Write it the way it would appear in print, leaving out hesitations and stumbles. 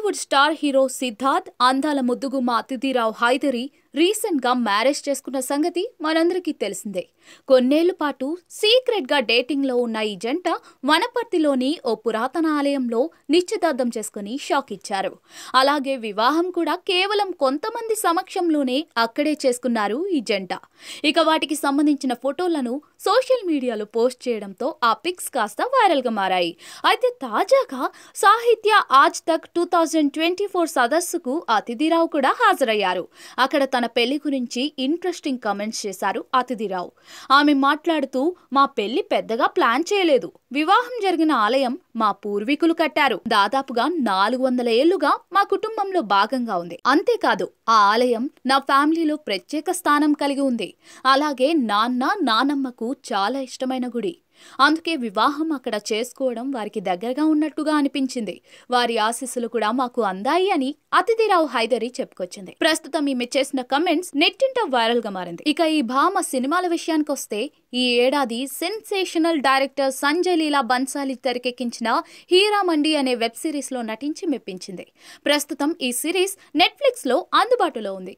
Bollywood star hero Siddharth అందాల ముద్దుగుమ్మ Aditi Rao Hydari recent గా marriage చేసుకున్న సంగతి మనందరికీ తెలిసిందే. కొన్నేళ్ల పాటు సీక్రెట్ గా డేటింగ్ లో ఉన్న ఈ జంట వనపర్తిలోని ఓ పురాతన ఆలయంలో నిశ్చితార్థం చేసుకుని షాక్ ఇచ్చారు. అలాగే వివాహం కూడా కేవలం కొంతమంది సమక్షంలోనే అక్కడే చేసుకున్నారు ఈ జంట. ఇక వాటికి సంబంధించిన ఫోటోలను సోషల్ మీడియాలో పోస్ట్ చేయడంతో ఆ పిక్స్ కాస్త వైరల్ గా మారాయి. అయితే తాజాగా సాహిత్య ఆజ్ తక్ 2024 సదస్సుకు అతిథిరావు కూడా హాజరయ్యారు. అక్కడ తన పెళ్లి గురించి ఇంట్రెస్టింగ్ కామెంట్స్ చేశారు అతిథిరావు. ఆమె మాట్లాడుతూ, మా పెళ్లి పెద్దగా ప్లాన్ చేయలేదు. వివాహం జరిగిన ఆలయం మా పూర్వీకులు కట్టారు. దాదాపుగా 400 ఏళ్లుగా మా కుటుంబంలో భాగంగా ఉంది. అంతేకాదు ఆ ఆలయం నా ఫ్యామిలీలో ప్రత్యేక స్థానం కలిగి ఉంది. అలాగే నాన్నమ్మకు చాలా ఇష్టమైన గుడి. అందుకే వివాహం అక్కడ చేసుకోవడం వారికి దగ్గరగా ఉన్నట్టుగా అనిపించింది. వారి ఆశీస్సులు కూడా మాకు అందాయి అని అతిథిరావు హైదరి చెప్పుకొచ్చింది. ప్రస్తుతం ఈమె చేసిన కమెంట్స్ నెట్టింట వైరల్ గా మారింది. ఇక ఈ భామ సినిమాల విషయానికి వస్తే ఈ ఏడాది సెన్సేషనల్ డైరెక్టర్ సంజయ్ లీలా బన్సాలి తెరకెక్కించిన హీరా మండి అనే వెబ్ సిరీస్ లో నటించి మెప్పించింది. ప్రస్తుతం ఈ సిరీస్ నెట్ఫ్లిక్స్ లో అందుబాటులో ఉంది.